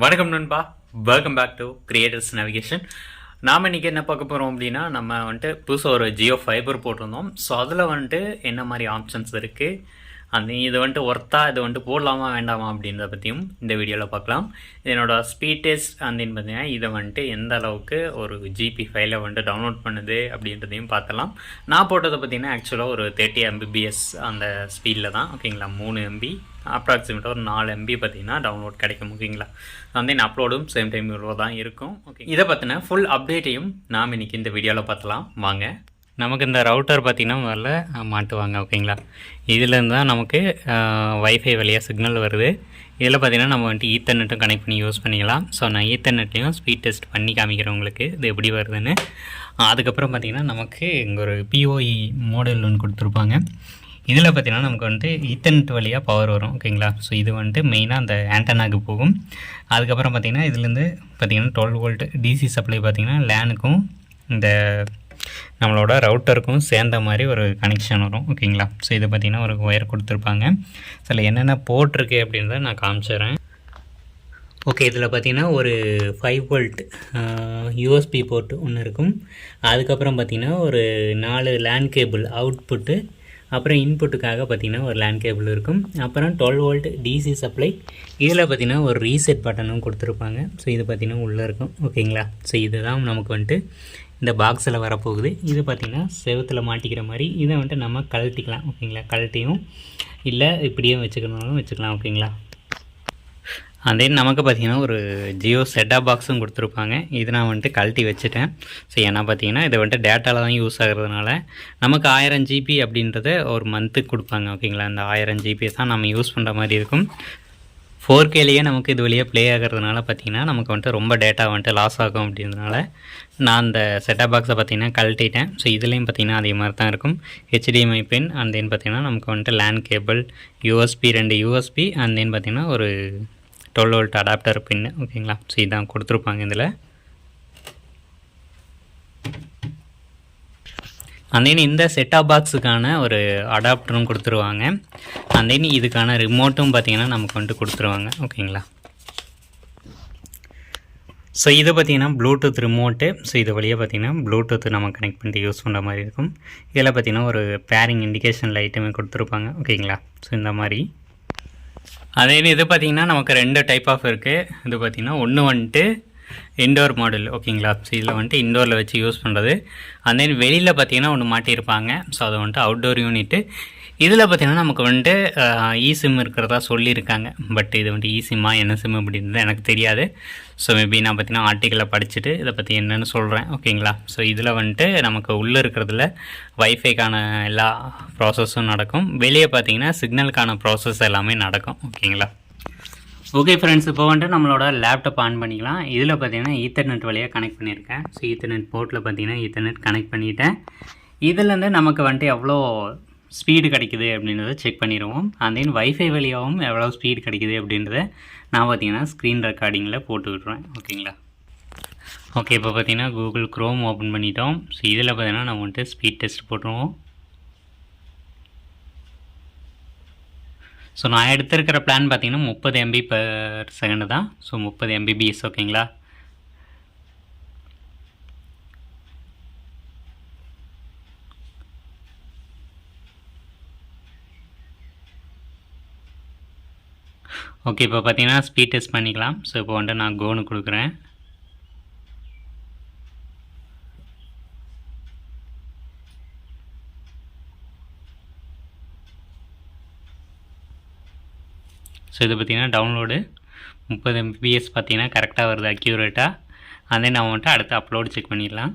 வணக்கம் நண்பா, welcome back to Creators Navigation. நாம் இன்றைக்கி என்ன பார்க்க போகிறோம் அப்படின்னா, நம்ம வந்துட்டு புதுசாக ஒரு ஜியோ ஃபைபர் போட்டிருந்தோம். ஸோ அதில் வந்துட்டு என்ன மாதிரி ஆப்ஷன்ஸ் இருக்குது, இது வந்துட்டு ஒர்த்தா, இது வந்துட்டு போடலாமா வேண்டாமா அப்படின்றத பற்றியும் இந்த வீடியோவில் பார்க்கலாம். என்னோடய ஸ்பீட் டெஸ்ட் பார்த்தீங்கன்னா இதை வந்துட்டு எந்த அளவுக்கு ஒரு ஜிபி ஃபைலை வந்துட்டு டவுன்லோட் பண்ணுது அப்படின்றதையும் பார்த்தலாம். நான் போட்டதை பார்த்திங்கன்னா ஆக்சுவலாக ஒரு 30 mbps அந்த ஸ்பீடில் தான், ஓகேங்களா. 3 MB அப்ராக்சிமேட்டாக ஒரு 4 MB பார்த்திங்கன்னா டவுன்லோட் கிடைக்கும், ஓகேங்களா. வந்து அப்லோடும் சேம் டைம் இவ்வளோ தான் இருக்கும். ஓகே, இதை பற்றின ஃபுல் அப்டேட்டையும் நாம் இன்றைக்கி இந்த வீடியோவில் பார்த்தலாம் வாங்க. நமக்கு இந்த ரவுட்டர் பார்த்திங்கன்னா முதல்ல மாட்டுவாங்க, ஓகேங்களா. இதுலேருந்து தான் நமக்கு வைஃபை வழியாக சிக்னல் வருது. இதில் பார்த்திங்கன்னா நம்ம வந்துட்டு ஈத்தர்நெட்டும் கனெக்ட் பண்ணி யூஸ் பண்ணிக்கலாம். ஸோ நான் ஈத்தர்நெட்லேயும் ஸ்பீட் டெஸ்ட் பண்ணி காமிக்கிறேன் உங்களுக்கு இது எப்படி வருதுன்னு. அதுக்கப்புறம் பார்த்திங்கன்னா நமக்கு இங்கே ஒரு PoE மாடல் ஒன்று கொடுத்துருப்பாங்க. இதில் பார்த்திங்கன்னா நமக்கு வந்துட்டு ஈத்தர்நெட் வழியாக பவர் வரும், ஓகேங்களா. ஸோ இது வந்துட்டு மெயினாக அந்த ஆண்டனாக்கு போகும். அதுக்கப்புறம் பார்த்திங்கன்னா இதுலேருந்து பார்த்திங்கன்னா 12 volt DC சப்ளை பார்த்திங்கன்னா லேனுக்கும் இந்த நம்மளோட ரவுட்டருக்கும் சேர்ந்த மாதிரி ஒரு கனெக்ஷன் வரும், ஓகேங்களா. ஸோ இதை பார்த்திங்கன்னா ஒரு ஒயர் கொடுத்துருப்பாங்க. சில என்னென்ன போட்டிருக்கு அப்படின்றத நான் காமிச்சிடுறேன். ஓகே, இதில் பார்த்திங்கன்னா ஒரு 5 volt USB போர்ட் ஒன்று இருக்கும். அதுக்கப்புறம் பார்த்திங்கன்னா ஒரு 4 லேன் கேபிள் அவுட்புட்டு, அப்புறம் இன்புட்டுக்காக பார்த்திங்கன்னா ஒரு லேன் கேபிள் இருக்கும். அப்புறம் 12 volt DC சப்ளை. இதில் பார்த்திங்கன்னா ஒரு ரீசெட் பட்டனும் கொடுத்துருப்பாங்க. ஸோ இது பார்த்திங்கன்னா உள்ளே இருக்கும், ஓகேங்களா. ஸோ இதுதான் நமக்கு வந்துட்டு இந்த பாக்ஸில் வரப்போகுது. இது பார்த்திங்கன்னா செவத்தில் மாட்டிக்கிற மாதிரி. இதை வந்துட்டு நம்ம கழட்டிக்கலாம், ஓகேங்களா. கழட்டியும் இல்லை இப்படியே வச்சுக்கணும்னாலும் வச்சுக்கலாம், ஓகேங்களா. அதே நமக்கு பார்த்திங்கன்னா ஒரு ஜியோ செட்டாப் பாக்ஸும் கொடுத்துருப்பாங்க. இது நான் வந்துட்டு கழட்டி வச்சுட்டேன். ஸோ ஏன்னா பார்த்திங்கன்னா இதை வந்துட்டு டேட்டாவில் தான் யூஸ் ஆகிறதுனால நமக்கு 1000 GB அப்படின்றத ஒரு மந்த்துக்கு கொடுப்பாங்க, ஓகேங்களா. இந்த 1000 GB தான் நம்ம யூஸ் பண்ணுற மாதிரி இருக்கும். 4Kலேயே நமக்கு இது வழியாக ப்ளே ஆகிறதுனால பார்த்திங்கன்னா நமக்கு வந்துட்டு ரொம்ப டேட்டா வந்துட்டு லாஸ் ஆகும் அப்படின்றதுனால நான் அந்த செட்டாப் பாக்ஸை பார்த்திங்கன்னா கழட்டிட்டேன். ஸோ இதுலேயும் பார்த்திங்கன்னா அதே மாதிரி தான் இருக்கும். HDMI பின் அண்ட் தென் பார்த்திங்கன்னா நமக்கு வந்துட்டு LAN cable, USB 2 USB and then பார்த்திங்கன்னா ஒரு 12 volt அடாப்டர் பின்னு, ஓகேங்களா. ஸோ இதான் கொடுத்துருப்பாங்க இதில். அந்தேன் இந்த செட்டாப் பாக்ஸுக்கான ஒரு அடாப்டரும் கொடுத்துருவாங்க. அந்தேன் இதுக்கான ரிமோட்டும் பார்த்திங்கன்னா நமக்கு வந்துட்டு கொடுத்துருவாங்க, ஓகேங்களா. ஸோ இது பார்த்திங்கன்னா ப்ளூடூத் ரிமோட்டு. ஸோ இது வழியாக பார்த்திங்கன்னா ப்ளூடூத் நம்ம கனெக்ட் பண்ணிட்டு யூஸ் பண்ணுற மாதிரி இருக்கும். இதில் பார்த்திங்கன்னா ஒரு பேரிங் இண்டிகேஷன் லைட்டுமே கொடுத்துருப்பாங்க, ஓகேங்களா. ஸோ இந்த மாதிரி அதே இது பார்த்திங்கன்னா நமக்கு 2 டைப் ஆஃப் இருக்குது. இது பார்த்திங்கன்னா ஒன்று வந்துட்டு இன்டோர் மாடல், ஓகேங்களா. ஸோ இதில் வந்துட்டு இன்டோரில் வச்சு யூஸ் பண்ணுறது. அண்ட் தென் வெளியில் பார்த்திங்கன்னா ஒன்று மாட்டியிருப்பாங்க. ஸோ அது வந்துட்டு அவுட்டோர் யூனிட்டு. இதில் பார்த்திங்கன்னா நமக்கு வந்துட்டு இசிம் இருக்கிறதா சொல்லியிருக்காங்க. பட் இது வந்துட்டு இசிம்மா என்ன சிம் அப்படின்றது எனக்கு தெரியாது. ஸோ மேபி நான் பார்த்திங்கன்னா ஆர்டிக்கலை படிச்சுட்டு இதை பற்றி என்னென்னு சொல்கிறேன், ஓகேங்களா. ஸோ இதில் வந்துட்டு நமக்கு உள்ளே இருக்கிறதுல வைஃபைக்கான எல்லா ப்ராசஸும் நடக்கும். வெளியே பார்த்திங்கன்னா சிக்னலுக்கான ப்ராசஸ் எல்லாமே நடக்கும், ஓகேங்களா. ஓகே ஃப்ரெண்ட்ஸ், இப்போ வந்துட்டு நம்மளோட லேப்டாப் ஆன் பண்ணிக்கலாம். இதில் பார்த்திங்கன்னா ஈத்தர்நெட் வழியாக கனெக்ட் பண்ணியிருக்கேன். ஸோ ஈத்தர்நெட் போர்ட்டில் பார்த்திங்கன்னா ஈத்தர்நெட் கனெக்ட் பண்ணிவிட்டேன். இதுலேருந்து நமக்கு வந்துட்டு எவ்வளோ ஸ்பீடு கிடைக்குது அப்படின்றத செக் பண்ணிடுவோம். அண்ட் தென் வைஃபை வழியாகவும் எவ்வளோ ஸ்பீடு கிடைக்குது அப்படின்றத நான் பார்த்திங்கன்னா ஸ்க்ரீன் ரெக்கார்டிங்கில் போட்டு விட்ருவேன், ஓகேங்களா. ஓகே, இப்போ பார்த்திங்கன்னா கூகுள் க்ரோம் ஓப்பன் பண்ணிட்டோம். ஸோ இதில் பார்த்திங்கன்னா நம்ம வந்துட்டு ஸ்பீட் டெஸ்ட் போட்டுருவோம். ஸோ நான் எடுத்திருக்கிற பிளான் பார்த்திங்கன்னா 30 MB/s தான். ஸோ 30 mbps, ஓகேங்களா. ஓகே, இப்போ பார்த்திங்கன்னா ஸ்பீட் டெஸ்ட் பண்ணிக்கலாம். ஸோ இப்போ வந்துட்டு நான் கோனு கொடுக்குறேன். ஸோ இது பார்த்திங்கன்னா டவுன்லோடு 30 mbps பார்த்திங்கன்னா கரெக்டாக வருது, அக்யூரேட்டாக. அதே நான் வந்துட்டு அடுத்து அப்லோடு செக் பண்ணிடலாம்.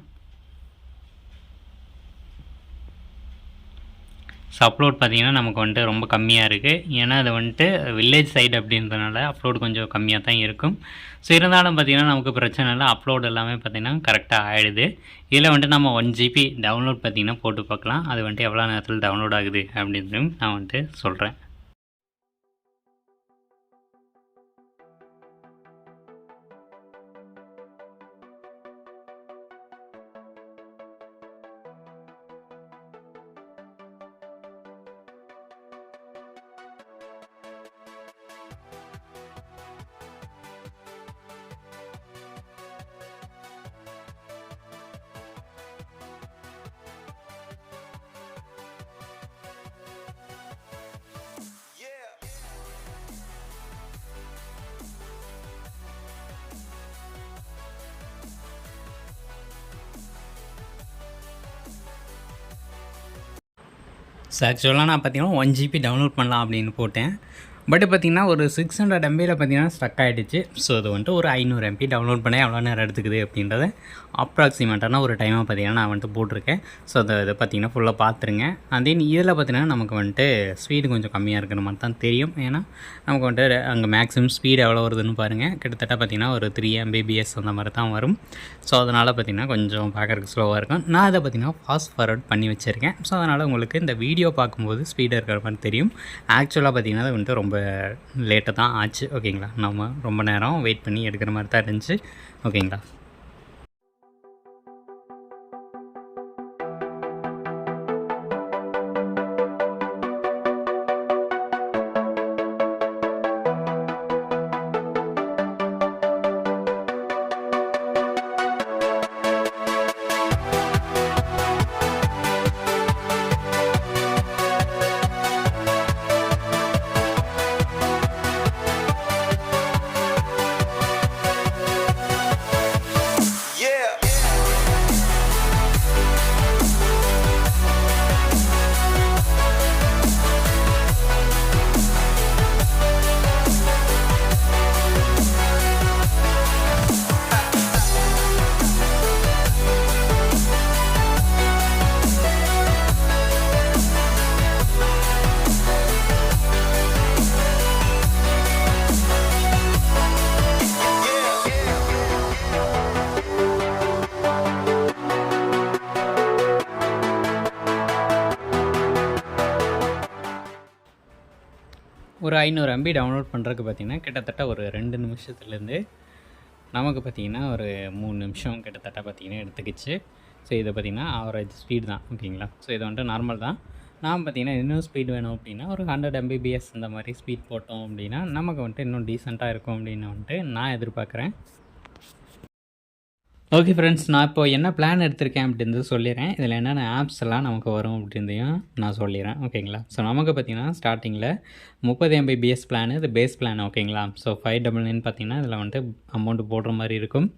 ஸோ அப்லோட் பார்த்திங்கன்னா நமக்கு வந்துட்டு ரொம்ப கம்மியாக இருக்குது. ஏன்னா அது வந்துட்டு வில்லேஜ் சைடு அப்படின்றதுனால அப்லோடு கொஞ்சம் கம்மியாக தான் இருக்கும். ஸோ இருந்தாலும் பார்த்திங்கன்னா நமக்கு பிரச்சனை இல்லை, அப்லோடு எல்லாமே பார்த்திங்கன்னா கரெக்டாக ஆகிடுது. இதில் வந்துட்டு நம்ம 1 GB டவுன்லோட் பார்த்திங்கன்னா போட்டு பார்க்கலாம். அது வந்துட்டு எவ்வளோ நேரத்தில் டவுன்லோட் ஆகுது அப்படின்றதையும் நான் வந்துட்டு சொல்கிறேன். ஸோ ஆக்சுவலாக நான் பார்த்தீங்கன்னா 1 GB டவுன்லோட் பண்ணலாம் அப்படின்னு போட்டேன். பட் பார்த்தீங்கன்னா ஒரு 600 MBயில் பார்த்தீங்கன்னா ஸ்டக் ஆகிடுச்சு. ஸோ அது வந்துட்டு ஒரு 500 MB டவுன்லோட் பண்ண எவ்வளோ நேரம் எடுத்துக்குது அப்படின்றத அப்ராக்சிமேட்டான ஒரு டைமாக பார்த்தீங்கன்னா நான் வந்துட்டு போட்டிருக்கேன். ஸோ இதை பார்த்தீங்கன்னா ஃபுல்லாக பார்த்துருங்க. தென் இதில் பார்த்தீங்கன்னா நமக்கு வந்துட்டு ஸ்பீடு கொஞ்சம் கம்மியாக இருக்கிற மாதிரி தான் தெரியும். ஏன்னா நமக்கு வந்துட்டு அங்கே மேக்ஸிமம் ஸ்பீடு எவ்வளோ வருதுன்னு பாருங்கள். கிட்டத்தட்ட பார்த்தீங்கன்னா ஒரு 3 mbps அந்த மாதிரி தான் வரும். ஸோ அதனால் பார்த்தீங்கன்னா கொஞ்சம் பார்க்குறதுக்கு ஸ்லோவாக இருக்கும். நான் அதை பார்த்தீங்கன்னா ஃபாஸ்ட் ஃபார்வர்ட் பண்ணி வச்சுருக்கேன். ஸோ அதனால் உங்களுக்கு இந்த வீடியோ பார்க்கும்போது ஸ்பீடாக இருக்கிற மாதிரி தெரியும். ஆக்சுவலாக பார்த்தீங்கன்னா அது வந்துட்டு ரொம்ப லேட்டாக தான் ஆச்சு. ஓகேங்களா, நம்ம ரொம்ப நேரம் வெயிட் பண்ணி எடுக்கிற மாதிரி தான் இருந்துச்சு. ஓகேங்களா. ஒரு 500 MB டவுன்லோட் பண்ணுறதுக்கு பார்த்திங்கன்னா கிட்டத்தட்ட ஒரு 2 நிமிஷத்துலேருந்து நமக்கு பார்த்திங்கன்னா ஒரு 3 நிமிஷம் கிட்டத்தட்ட பார்த்திங்கன்னா எடுத்துக்கிச்சு. ஸோ இதை பார்த்திங்கன்னா ஆவரேஜ் ஸ்பீட் தான். ஓகேங்களா. ஸோ இது வந்துட்டு நார்மல் தான். நான் பார்த்திங்கன்னா இன்னும் ஸ்பீட் வேணும் அப்படின்னா ஒரு 100 mbps இந்த மாதிரி ஸ்பீட் போட்டோம் அப்படின்னா நமக்கு வந்துட்டு இன்னும் டீசெண்டாக இருக்கும் அப்படின்னு வந்துட்டு நான் எதிர்பார்க்குறேன். ஓகே ஃப்ரெண்ட்ஸ், நான் இப்போ என்ன பிளான் எடுத்திருக்கேன் அப்படின்றது சொல்லிடுறேன். இதில் என்னென்ன ஆப்ஸ் எல்லாம் நமக்கு வரும் அப்படின்றதையும் நான் சொல்லிடுறேன். ஓகேங்களா. ஸோ நமக்கு பார்த்திங்கன்னா ஸ்டார்டிங்கில் 30 mbps பிளான், இது பேஸ் பிளான். ஓகேங்களா. ஸோ 599 பார்த்திங்கன்னா இதில் வந்துட்டு அமௌண்ட்டு போடுற மாதிரி இருக்கும்.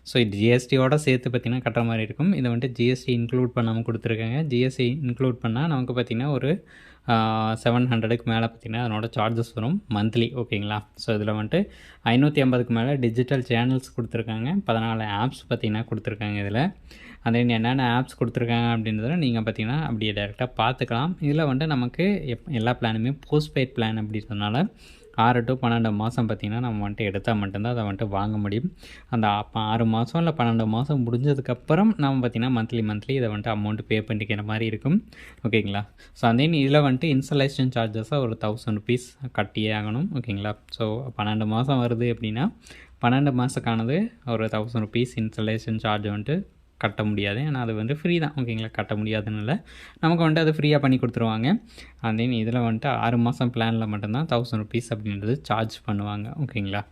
ஸோ இது ஜிஎஸ்டியோட சேர்த்து பார்த்திங்கன்னா கட்டுற மாதிரி இருக்கும். இதை வந்துட்டு ஜிஎஸ்டி இன்க்ளூட் பண்ணாமல் கொடுத்துருக்காங்க. ஜிஎஸ்டி இன்க்ளூட் பண்ணால் நமக்கு பார்த்திங்கன்னா ஒரு 700க்கு மேலே பார்த்திங்கன்னா அதனோட சார்ஜஸ் வரும் மந்த்லி. ஓகேங்களா. ஸோ இதில் வந்துட்டு 550க்கு மேலே டிஜிட்டல் சேனல்ஸ் கொடுத்துருக்காங்க. 14 ஆப்ஸ் பார்த்திங்கன்னா கொடுத்துருக்காங்க. இதில் அதே என்னென்ன ஆப்ஸ் கொடுத்துருக்காங்க அப்படின்றத நீங்கள் பார்த்திங்கன்னா அப்படியே டேரெக்டாக பார்த்துக்கலாம். இதில் வந்துட்டு நமக்கு எல்லா பிளானுமே போஸ்ட்பெய்ட் பிளான் அப்படின்றதுனால 6 to 12 மாதம் பார்த்திங்கன்னா நம்ம வந்துட்டு எடுத்தால் மட்டும்தான் அதை வந்துட்டு வாங்க முடியும். அந்த 6 மாதம் இல்லை 12 மாதம் முடிஞ்சதுக்கப்புறம் நம்ம பார்த்திங்கன்னா மந்த்லி இதை வந்துட்டு அமௌண்ட்டு பே பண்ணிக்கிற மாதிரி இருக்கும். ஓகேங்களா. ஸோ அதே இதில் வந்துட்டு இன்ஸ்டலேஷன் சார்ஜஸாக ஒரு 1000 rupees கட்டியே ஆகணும். ஓகேங்களா. ஸோ 12 மாதம் வருது அப்படின்னா 12 மாதக்கானது ஒரு 1000 rupees இன்ஸ்டலேஷன் சார்ஜ் வந்துட்டு கட்ட முடியாது. ஏன்னா அது வந்து ஃப்ரீ தான். ஓகேங்களா. கட்ட முடியாதுன்னு நமக்கு வந்துட்டு அது ஃப்ரீயாக பண்ணி கொடுத்துருவாங்க. தென் இதில் வந்துட்டு 6 மாதம் பிளானில் மட்டும்தான் 1000 rupees அப்படின்றது சார்ஜ் பண்ணுவாங்க. ஓகேங்களா.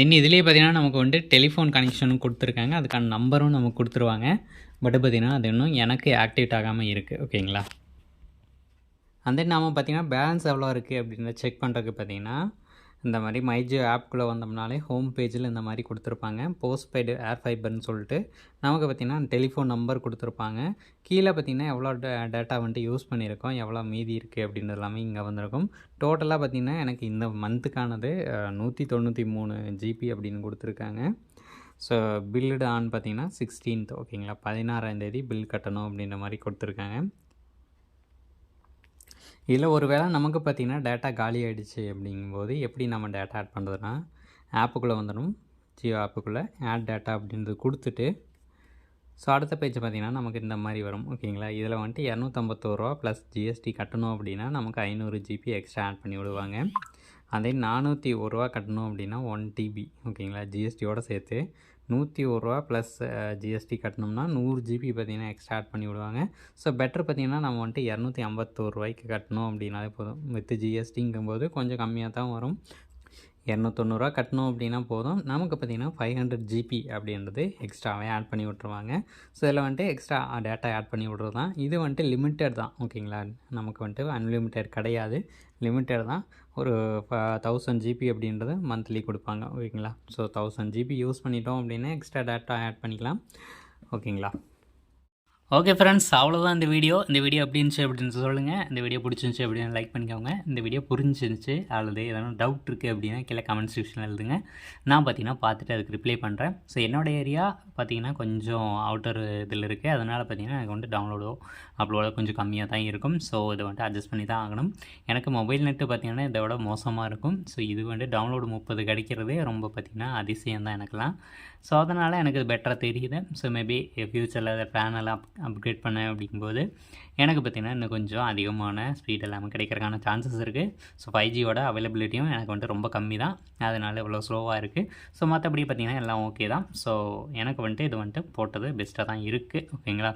தென் இதுலேயே பார்த்திங்கன்னா நமக்கு வந்துட்டு டெலிஃபோன் கனெக்ஷனும் கொடுத்துருக்காங்க. அதுக்கான நம்பரும் நமக்கு கொடுத்துருவாங்க. பட் பார்த்திங்கன்னா அது இன்னும் எனக்கு ஆக்டிவேட் ஆகாமல் இருக்குது. ஓகேங்களா. தென் நாம் பார்த்திங்கன்னா பேலன்ஸ் எவ்வளோ இருக்குது அப்படின்றத செக் பண்ணுறதுக்கு பார்த்திங்கன்னா இந்த மாதிரி மைஜியோ ஆப்குள்ளே வந்தோம்னாலே ஹோம் பேஜில் இந்த மாதிரி கொடுத்துருப்பாங்க. போஸ்ட்பெய்டு ஏர் ஃபைபர்னு சொல்லிட்டு நமக்கு பார்த்திங்கன்னா டெலிஃபோன் நம்பர் கொடுத்துருப்பாங்க. கீழே பார்த்திங்கன்னா எவ்வளோ டேட்டா வந்துட்டு யூஸ் பண்ணியிருக்கோம், எவ்வளோ மீதி இருக்குது அப்படின்றது எல்லாமே இங்கே வந்திருக்கும். டோட்டலாக பார்த்திங்கன்னா எனக்கு இந்த மந்த்துக்கானது 193 GB அப்படின்னு கொடுத்துருக்காங்க. ஸோ பில்லுடு ஆன் பார்த்திங்கன்னா 16th. ஓகேங்களா. 16ஆம் தேதி பில் கட்டணும் அப்படின்ற மாதிரி கொடுத்துருக்காங்க. இதில் ஒரு வேளை நமக்கு பார்த்திங்கன்னா டேட்டா காலி ஆகிடுச்சு அப்படிங்கும்போது எப்படி நம்ம டேட்டா ஆட் பண்ணுறதுனா ஆப்புக்குள்ளே வந்துடும். ஜியோ ஆப்புக்குள்ளே ஆட் டேட்டா அப்படின்றது கொடுத்துட்டு ஸோ அடுத்த பேஜ் பார்த்திங்கன்னா நமக்கு இந்த மாதிரி வரும். ஓகேங்களா. இதில் வந்துட்டு 251 ரூபா ப்ளஸ் ஜிஎஸ்டி கட்டணும் அப்படின்னா நமக்கு 500 GB எக்ஸ்ட்ரா ஆட் பண்ணி விடுவாங்க. அதே 401 ரூபா கட்டணும் அப்படின்னா 1 TB. ஓகேங்களா. ஜிஎஸ்டியோடு சேர்த்து 101 ரூபா ப்ளஸ் ஜிஎஸ்டி கட்டணும்னா 100 GB பார்த்திங்கன்னா எக்ஸ்ட்ரா ஆட் பண்ணி விடுவாங்க. ஸோ பெட்டர் பார்த்திங்கன்னா நம்ம வந்துட்டு 251 ரூபாய்க்கு கட்டணும் அப்படின்னாலே போதும். வித் ஜிஎஸ்டிங்கும்போது கொஞ்சம் கம்மியாக தான் வரும். 290 ரூபா கட்டணும் அப்படின்னா போதும். நமக்கு பார்த்திங்கன்னா 500 GB அப்படின்றது எக்ஸ்ட்ராவே ஆட் பண்ணி விட்ருவாங்க. ஸோ இதில் வந்துட்டு எக்ஸ்ட்ரா டேட்டா ஆட் பண்ணி விட்றது தான். இது வந்துட்டு லிமிட்டட் தான். ஓகேங்களா. நமக்கு வந்துட்டு அன்லிமிட்டட் கிடையாது, லிமிட்டட் தான். ஒரு 1000 GB அப்படின்றது மந்த்லி கொடுப்பாங்க. ஓகேங்களா. ஸோ 1000 GB யூஸ் பண்ணிட்டோம் அப்படின்னா எக்ஸ்ட்ரா டேட்டா ஆட் பண்ணிக்கலாம். ஓகேங்களா. ஓகே ஃப்ரெண்ட்ஸ், அவ்வளோதான் இந்த வீடியோ எப்படி இருந்துச்சு அப்படின்னு சொல்லுங்கள். இந்த வீடியோ பிடிச்சிருந்துச்சி அப்படின்னு லைக் பண்ணிக்கோங்க. இந்த வீடியோ புரிஞ்சிருந்துச்சு அல்லது எதனா டவுட் இருக்குது அப்படின்னா கீழே கமெண்ட் செக்ஷனில் எழுதுங்க. நான் பார்த்தீங்கன்னா பார்த்துட்டு அதுக்கு ரிப்ளை பண்ணுறேன். ஸோ என்னோடய ஏரியா பார்த்தீங்கன்னா கொஞ்சம் அவுட்டர் இதில் இருக்குது. அதனால் பார்த்தீங்கன்னா எனக்கு வந்து டவுன்லோடோ அப்லோடோ கொஞ்சம் கம்மியாக தான் இருக்கும். ஸோ இதை வந்துட்டு அட்ஜஸ்ட் பண்ணி தான் ஆகணும். எனக்கு மொபைல் நெட்டு பார்த்திங்கன்னா இதை விட மோசமாக இருக்கும். ஸோ இது வந்து டவுன்லோடு 30 கிடைக்கிறதே ரொம்ப பார்த்திங்கன்னா அதிசயம் தான் எனக்குலாம். ஸோ அதனால் எனக்கு இது பெட்டராக தெரியுது. ஸோ மேபி ஃப்யூச்சரில் அதை பேனெல்லாம் அப்கிரேட் பண்ணேன் அப்படிங்கும்போது எனக்கு பார்த்திங்கன்னா இன்னும் கொஞ்சம் அதிகமான ஸ்பீட் எல்லாமே கிடைக்கிறதுக்கான சான்சஸ் இருக்குது. ஸோ 5Gயோட அவைலபிலிட்டியும் எனக்கு வந்துட்டு ரொம்ப கம்மி தான். அதனால் இவ்வளோ ஸ்லோவாக இருக்குது. ஸோ மற்றபடி பார்த்திங்கன்னா எல்லாம் ஓகே தான். ஸோ எனக்கு வந்துட்டு இது வந்துட்டு போட்டது பெஸ்ட்டாக தான் இருக்குது. ஓகேங்களா?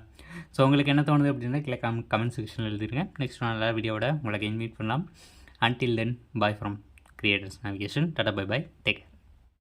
ஸோ உங்களுக்கு என்ன தோணுது அப்படின்னா கீழே கமெண்ட் செக்ஷனில் எழுதிருங்க. நெக்ஸ்ட் நல்ல வீடியோட உங்களுக்கு மீட் பண்ணலாம். Until then, bye from Creators Navigation. Tata, bye bye, take care.